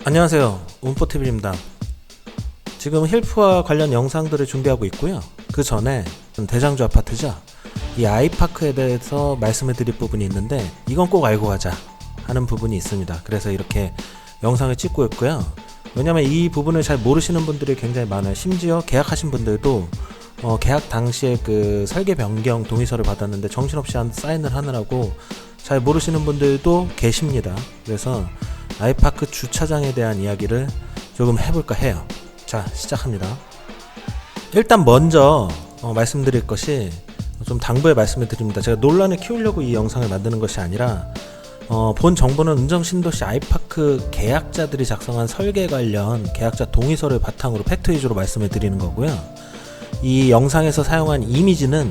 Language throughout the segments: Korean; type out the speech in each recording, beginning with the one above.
안녕하세요, 운포TV입니다. 지금 힐프와 관련 영상들을 준비하고 있고요. 그 전에 대장주 아파트죠, 이 아이파크에 대해서 말씀을 드릴 부분이 있는데 이건 꼭 알고 가자 하는 부분이 있습니다. 그래서 이렇게 영상을 찍고 있고요. 왜냐면 이 부분을 잘 모르시는 분들이 굉장히 많아요. 심지어 계약하신 분들도 계약 당시에 그 설계 변경 동의서를 받았는데 정신없이 사인을 하느라고 잘 모르시는 분들도 계십니다. 그래서 아이파크 주차장에 대한 이야기를 조금 해볼까 해요. 자, 시작합니다. 일단 먼저 말씀드릴 것이, 좀 당부의 말씀을 드립니다. 제가 논란을 키우려고 이 영상을 만드는 것이 아니라 본 정보는 운정신도시 아이파크 계약자들이 작성한 설계 관련 계약자 동의서를 바탕으로 팩트 위주로 말씀을 드리는 거고요. 이 영상에서 사용한 이미지는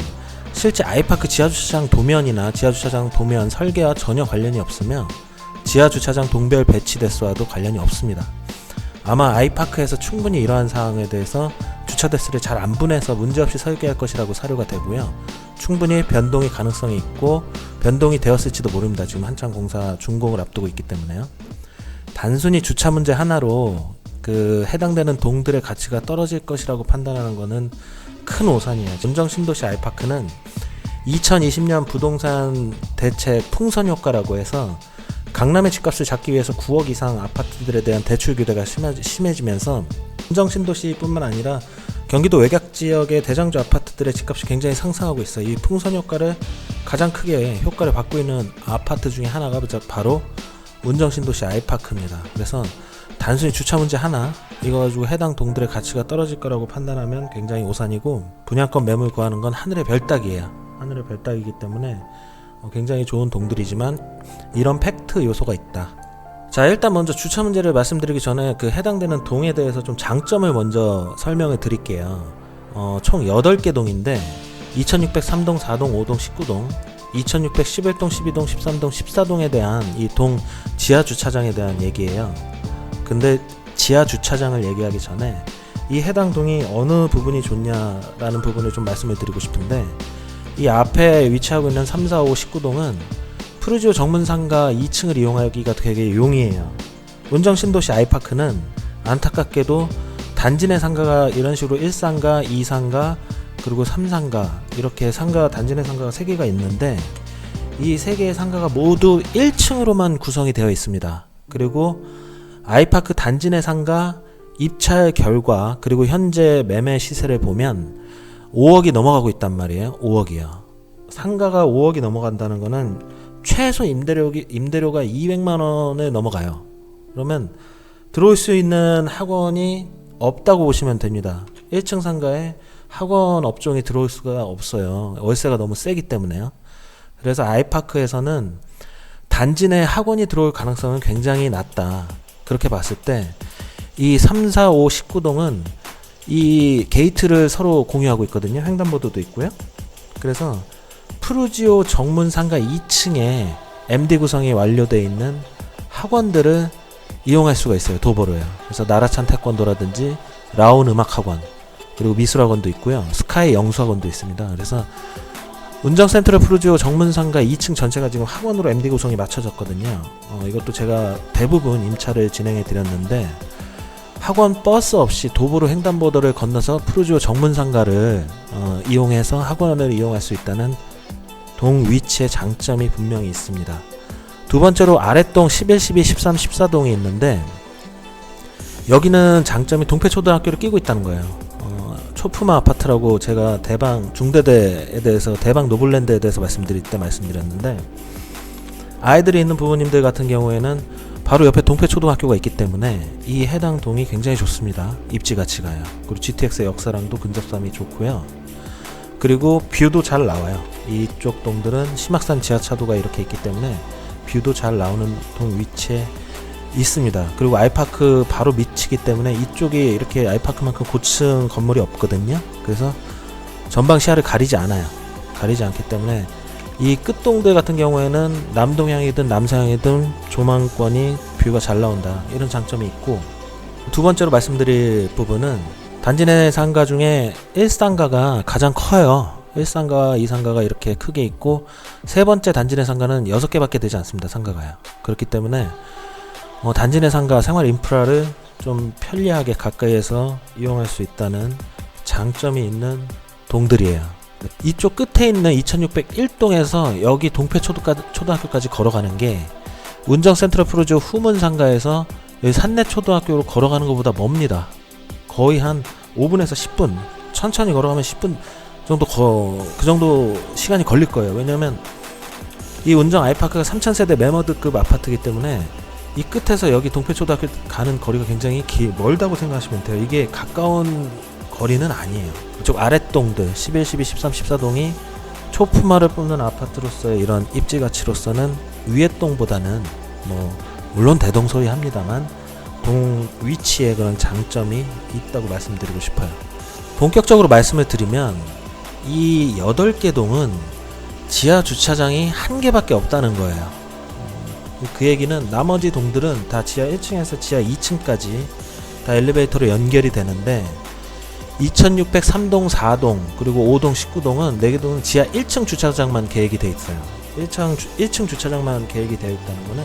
실제 아이파크 지하주차장 도면이나 지하주차장 도면 설계와 전혀 관련이 없으며 지하주차장 동별 배치 대수와도 관련이 없습니다. 아마 아이파크에서 충분히 이러한 사항에 대해서 주차 대수를 잘 안 분해서 문제없이 설계할 것이라고 사료가 되고요. 충분히 변동의 가능성이 있고 변동이 되었을지도 모릅니다. 지금 한창 공사 준공을 앞두고 있기 때문에요. 단순히 주차 문제 하나로 그 해당되는 동들의 가치가 떨어질 것이라고 판단하는 것은 큰 오산이에요. 운정신도시 아이파크는 2020년 부동산 대책 풍선 효과라고 해서 강남의 집값을 잡기 위해서 9억 이상 아파트들에 대한 대출 규제가 심해지면서 운정신도시뿐만 아니라 경기도 외곽 지역의 대장주 아파트들의 집값이 굉장히 상승하고 있어요. 이 풍선 효과를 가장 크게 효과를 받고 있는 아파트 중에 하나가 바로 운정신도시 아이파크입니다. 그래서 단순히 주차 문제 하나 이거 가지고 해당 동들의 가치가 떨어질 거라고 판단하면 굉장히 오산이고, 분양권 매물 구하는 건 하늘의 별 따기예요. 하늘의 별 따기이기 때문에 굉장히 좋은 동들이지만 이런 팩트 요소가 있다. 자, 일단 먼저 주차 문제를 말씀드리기 전에 그 해당되는 동에 대해서 좀 장점을 먼저 설명을 드릴게요. 총 8개 동인데 2603동, 4동, 5동, 19동, 2611동, 12동, 13동, 14동에 대한 이 동 지하 주차장에 대한 얘기예요. 근데 지하 주차장을 얘기하기 전에 이 해당 동이 어느 부분이 좋냐라는 부분을 좀 말씀을 드리고 싶은데, 이 앞에 위치하고 있는 3, 4, 5, 19동은 푸르지오 정문상가 2층을 이용하기가 되게 용이해요. 운정신도시 아이파크는 안타깝게도 단지 내 상가가 이런 식으로 1상가, 2상가, 그리고 3상가 이렇게 상가, 단지 내 상가가 3개가 있는데 이 3개의 상가가 모두 1층으로만 구성이 되어 있습니다. 그리고 아이파크 단지 내 상가 입찰 결과 그리고 현재 매매 시세를 보면 5억이 넘어가고 있단 말이에요. 5억이요. 상가가 5억이 넘어간다는 거는 최소 임대료가 200만원을 넘어가요. 그러면 들어올 수 있는 학원이 없다고 보시면 됩니다. 1층 상가에 학원 업종이 들어올 수가 없어요. 월세가 너무 세기 때문에요. 그래서 아이파크에서는 단지 내 학원이 들어올 가능성은 굉장히 낮다. 그렇게 봤을 때 이 3, 4, 5, 19동은 이 게이트를 서로 공유하고 있거든요. 횡단보도도 있고요. 그래서 푸르지오 정문상가 2층에 MD 구성이 완료되어 있는 학원들을 이용할 수가 있어요. 도보로요. 그래서 나라찬 태권도라든지 라온 음악학원, 그리고 미술학원도 있고요. 스카이 영수학원도 있습니다. 그래서 운정센트럴 푸르지오 정문상가 2층 전체가 지금 학원으로 MD 구성이 맞춰졌거든요. 이것도 제가 대부분 임차를 진행해 드렸는데 학원 버스 없이 도보로 횡단보도를 건너서 푸르지오 정문상가를 이용해서 학원을 이용할 수 있다는 동 위치의 장점이 분명히 있습니다. 두 번째로 아랫동 11, 12, 13, 14동이 있는데 여기는 장점이 동패초등학교를 끼고 있다는 거예요. 초품화 아파트라고 제가 대방 중대대에 대해서, 대방 노블랜드에 대해서 말씀드릴 때 말씀드렸는데, 아이들이 있는 부모님들 같은 경우에는 바로 옆에 동패초등학교가 있기 때문에 이 해당 동이 굉장히 좋습니다. 입지 가치가요. 그리고 GTX의 역사랑도 근접성이 좋고요. 그리고 뷰도 잘 나와요. 이쪽 동들은 심악산 지하차도가 이렇게 있기 때문에 뷰도 잘 나오는 동 위치에 있습니다. 그리고 아이파크 바로 밑이기 때문에 이쪽이 이렇게 아이파크만큼 고층 건물이 없거든요. 그래서 전방 시야를 가리지 않아요. 가리지 않기 때문에 이 끝동들 같은 경우에는 남동향이든 남서향이든 조망권이 뷰가 잘 나온다, 이런 장점이 있고, 두 번째로 말씀드릴 부분은 단지 내 상가 중에 1상가가 가장 커요. 1상가, 2상가가 이렇게 크게 있고, 세 번째 단지 내 상가는 6개밖에 되지 않습니다. 상가가요. 그렇기 때문에 단지 내 상가 생활 인프라를 좀 편리하게 가까이에서 이용할 수 있다는 장점이 있는 동들이에요. 이쪽 끝에 있는 2601동에서 여기 동패초등학교까지 걸어가는 게 운정 센트럴푸르주 후문 상가에서 여기 산내초등학교로 걸어가는 것보다 멉니다. 거의 한 5분에서 10분, 천천히 걸어가면 10분 정도 그 정도 시간이 걸릴 거예요. 왜냐면 이 운정 아이파크가 3000세대 매머드급 아파트이기 때문에 이 끝에서 여기 동패초등학교 가는 거리가 굉장히 멀다고 생각하시면 돼요. 이게 가까운 거리는 아니에요. 이쪽 아랫동들 11, 12, 13, 14동이 초품화를 뿜는 아파트로서의 이런 입지 가치로서는 위에 동보다는 물론 대동소이 합니다만 동 위치에 그런 장점이 있다고 말씀드리고 싶어요. 본격적으로 말씀을 드리면 이 8개 동은 지하 주차장이 1개밖에 없다는 거예요. 그 얘기는 나머지 동들은 다 지하 1층에서 지하 2층까지 다 엘리베이터로 연결이 되는데 2603동, 4동, 그리고 5동, 19동은 4개 동은 지하 1층 주차장만 계획이 되어 있어요. 1층 주차장만 계획이 되어 있다는 거는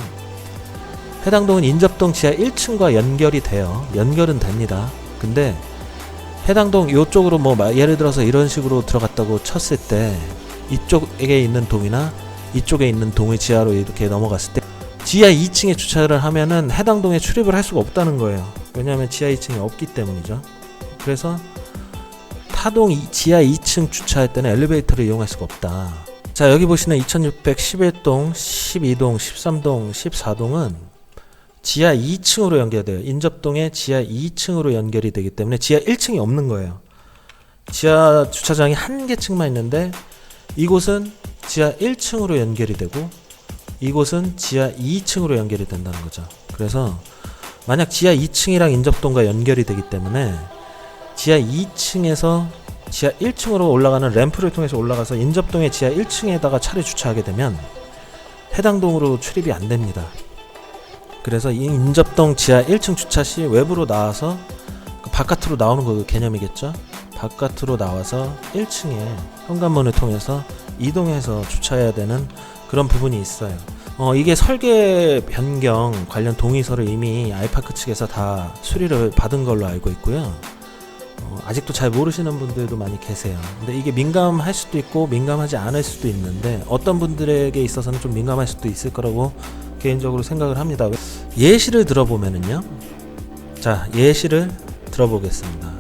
해당 동은 인접동 지하 1층과 연결이 돼요. 연결은 됩니다. 근데 해당 동 이쪽으로 예를 들어서 이런 식으로 들어갔다고 쳤을 때 이쪽에 있는 동이나 이쪽에 있는 동의 지하로 이렇게 넘어갔을 때 지하 2층에 주차를 하면은 해당 동에 출입을 할 수가 없다는 거예요. 왜냐하면 지하 2층이 없기 때문이죠. 그래서 타동 지하 2층 주차할 때는 엘리베이터를 이용할 수가 없다. 자, 여기 보시는 2611동, 12동, 13동, 14동은 지하 2층으로 연결돼요. 인접동에 지하 2층으로 연결이 되기 때문에 지하 1층이 없는 거예요. 지하 주차장이 1개층만 있는데 이곳은 지하 1층으로 연결이 되고 이곳은 지하 2층으로 연결이 된다는 거죠. 그래서 만약 지하 2층이랑 인접동과 연결이 되기 때문에 지하 2층에서 지하 1층으로 올라가는 램프를 통해서 올라가서 인접동의 지하 1층에다가 차를 주차하게 되면 해당 동으로 출입이 안 됩니다. 그래서 이 인접동 지하 1층 주차 시 외부로 나와서 바깥으로 나오는 거 개념이겠죠. 바깥으로 나와서 1층에 현관문을 통해서 이동해서 주차해야 되는 그런 부분이 있어요. 이게 설계 변경 관련 동의서를 이미 아이파크 측에서 다 수리를 받은 걸로 알고 있고요. 아직도 잘 모르시는 분들도 많이 계세요. 근데 이게 민감할 수도 있고 민감하지 않을 수도 있는데 어떤 분들에게 있어서는 좀 민감할 수도 있을 거라고 개인적으로 생각을 합니다. 예시를 들어보면은요. 자, 예시를 들어보겠습니다.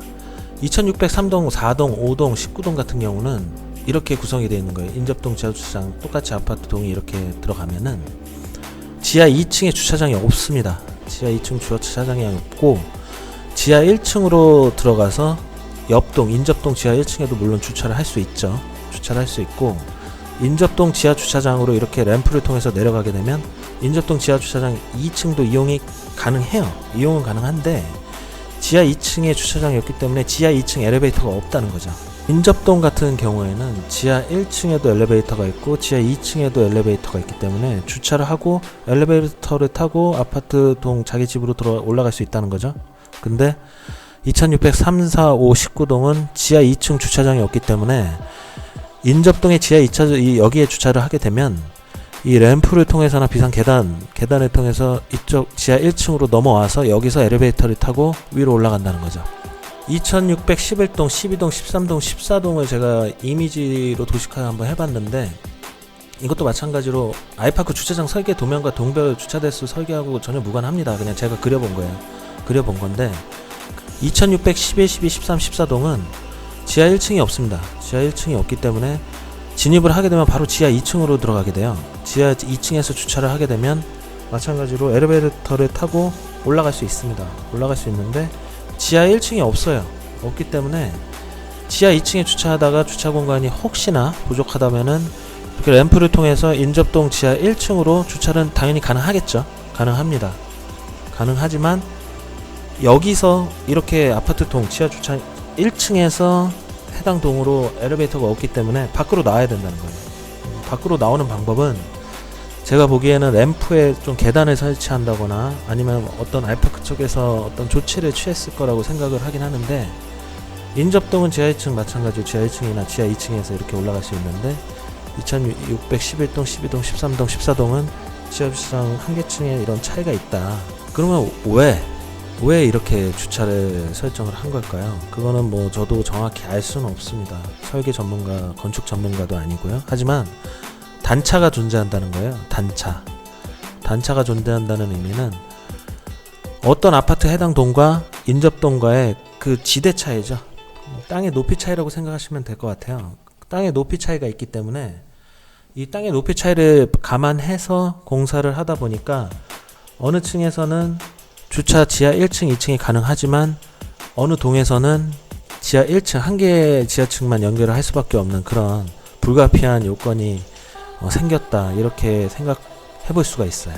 2603동, 4동, 5동, 19동 같은 경우는 이렇게 구성이 되어 있는 거예요. 인접동 지하 주차장 똑같이 아파트 동이 이렇게 들어가면은 지하 2층에 주차장이 없습니다. 지하 2층 주차장이 없고 지하 1층으로 들어가서 옆동, 인접동 지하 1층에도 물론 주차를 할 수 있죠. 주차를 할 수 있고 인접동 지하 주차장으로 이렇게 램프를 통해서 내려가게 되면 인접동 지하 주차장 2층도 이용이 가능해요. 이용은 가능한데 지하 2층에 주차장이 없기 때문에 지하 2층 엘리베이터가 없다는 거죠. 인접동 같은 경우에는 지하 1층에도 엘리베이터가 있고 지하 2층에도 엘리베이터가 있기 때문에 주차를 하고 엘리베이터를 타고 아파트 동 자기 집으로 올라갈 수 있다는 거죠. 근데 2603, 4, 5, 19동은 지하 2층 주차장이 없기 때문에 인접동의 지하 2차 여기에 주차를 하게 되면 이 램프를 통해서나 비상 계단을 통해서 이쪽 지하 1층으로 넘어와서 여기서 엘리베이터를 타고 위로 올라간다는 거죠. 2611동, 12동, 13동, 14동을 제가 이미지로 도식화 한번 해봤는데 이것도 마찬가지로 아이파크 주차장 설계 도면과 동별 주차 대수 설계하고 전혀 무관합니다. 그냥 제가 그려본 거예요. 그려본 건데 2611, 12, 13, 14동은 지하 1층이 없습니다. 지하 1층이 없기 때문에 진입을 하게 되면 바로 지하 2층으로 들어가게 돼요. 지하 2층에서 주차를 하게 되면 마찬가지로 엘리베이터를 타고 올라갈 수 있습니다. 올라갈 수 있는데 지하 1층이 없어요. 없기 때문에 지하 2층에 주차하다가 주차 공간이 혹시나 부족하다면은 이렇게 램프를 통해서 인접동 지하 1층으로 주차는 당연히 가능하겠죠. 가능합니다. 가능하지만 여기서 이렇게 아파트 동 지하 주차 1층에서 해당 동으로 엘리베이터가 없기 때문에 밖으로 나와야 된다는 거예요. 밖으로 나오는 방법은 제가 보기에는 램프에 좀 계단을 설치한다거나 아니면 어떤 아이파크 쪽에서 어떤 조치를 취했을 거라고 생각을 하긴 하는데 인접동은 지하 1층 마찬가지로 지하 1층이나 지하 2층에서 이렇게 올라갈 수 있는데 2611동, 12동, 13동, 14동은 지하 주차장 한 개층에 이런 차이가 있다. 그러면 왜 이렇게 주차를 설정을 한 걸까요? 그거는 뭐 저도 정확히 알 수는 없습니다. 설계 전문가, 건축 전문가도 아니고요. 하지만 단차가 존재한다는 거예요. 단차가 존재한다는 의미는 어떤 아파트 해당 동과 인접동과의 그 지대 차이죠. 땅의 높이 차이라고 생각하시면 될 것 같아요. 땅의 높이 차이가 있기 때문에 이 땅의 높이 차이를 감안해서 공사를 하다 보니까 어느 층에서는 주차 지하 1층, 2층이 가능하지만 어느 동에서는 지하 1층, 한 개의 지하층만 연결을 할 수밖에 없는 그런 불가피한 요건이 생겼다. 이렇게 생각해 볼 수가 있어요.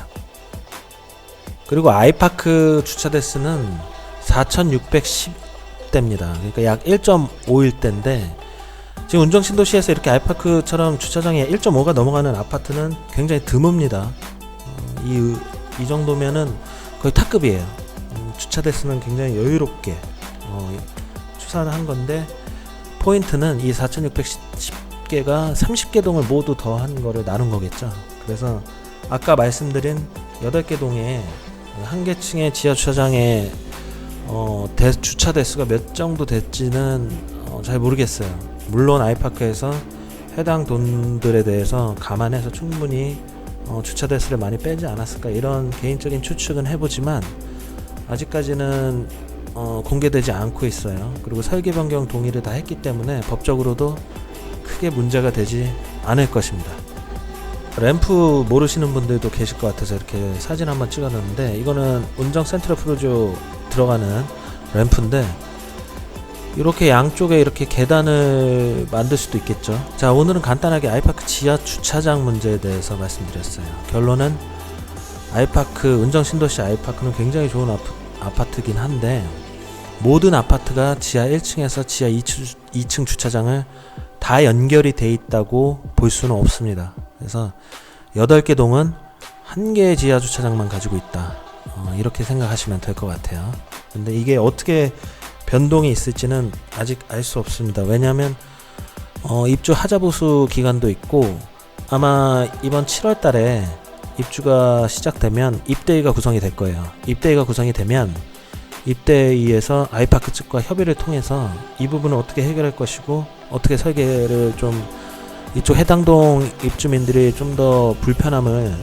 그리고 아이파크 주차 대수는 4,610대입니다. 그러니까 약 1.5일대인데 지금 운정신도시에서 이렇게 아이파크처럼 주차장에 1.5가 넘어가는 아파트는 굉장히 드뭅니다. 이 정도면은 거의 탑급이에요. 주차 대수는 굉장히 여유롭게 추산을 한 건데 포인트는 이 4,610개가 30개 동을 모두 더한 거를 나눈 거겠죠. 그래서 아까 말씀드린 8개 동에 한 개 층의 지하 주차장에 주차 대수가 몇 정도 됐지는 잘 모르겠어요. 물론 아이파크에서 해당 돈들에 대해서 감안해서 충분히 주차 대수를 많이 빼지 않았을까 이런 개인적인 추측은 해보지만 아직까지는 공개되지 않고 있어요. 그리고 설계 변경 동의를 다 했기 때문에 법적으로도 크게 문제가 되지 않을 것입니다. 램프 모르시는 분들도 계실 것 같아서 이렇게 사진 한번 찍어놨는데 이거는 운정 센트럴 프로조 들어가는 램프인데 이렇게 양쪽에 이렇게 계단을 만들 수도 있겠죠. 자, 오늘은 간단하게 아이파크 지하 주차장 문제에 대해서 말씀드렸어요. 결론은 운정 신도시 아이파크는 굉장히 좋은 아파트긴 한데 모든 아파트가 지하 1층에서 지하 2층 주차장을 다 연결이 돼 있다고 볼 수는 없습니다. 그래서 8개 동은 한 개의 지하 주차장만 가지고 있다. 이렇게 생각하시면 될 것 같아요. 근데 이게 어떻게 변동이 있을지는 아직 알 수 없습니다. 왜냐하면 입주 하자보수 기간도 있고 아마 이번 7월 달에 입주가 시작되면 입대위가 구성이 될 거예요. 입대위가 구성이 되면 입대위에서 아이파크 측과 협의를 통해서 이 부분을 어떻게 해결할 것이고 어떻게 설계를 좀 이쪽 해당동 입주민들이 좀 더 불편함을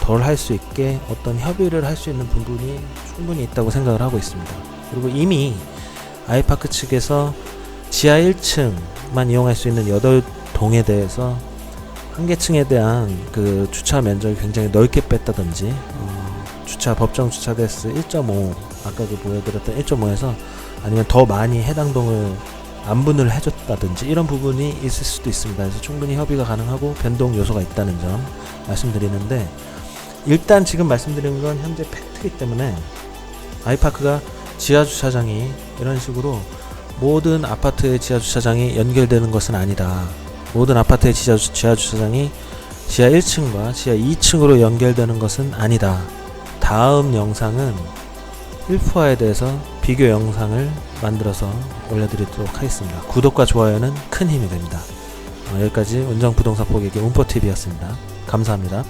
덜 할 수 있게 어떤 협의를 할 수 있는 부분이 충분히 있다고 생각을 하고 있습니다. 그리고 이미 아이파크 측에서 지하 1층만 이용할 수 있는 8동에 대해서 한 개 층에 대한 그 주차 면적을 굉장히 넓게 뺐다든지 법정 주차 대수 1.5 아까 그 보여드렸던 1.5에서 아니면 더 많이 해당 동을 안분을 해줬다든지 이런 부분이 있을 수도 있습니다. 그래서 충분히 협의가 가능하고 변동 요소가 있다는 점 말씀드리는데 일단 지금 말씀드린 건 현재 팩트이기 때문에 아이파크가 지하 주차장이 이런 식으로 모든 아파트의 지하 주차장이 연결되는 것은 아니다. 모든 아파트의 지하 주차장이 지하 1층과 지하 2층으로 연결되는 것은 아니다. 다음 영상은 힐프화에 대해서 비교 영상을 만들어서 올려드리도록 하겠습니다. 구독과 좋아요는 큰 힘이 됩니다. 여기까지 운정부동산 포객의 운포TV였습니다. 감사합니다.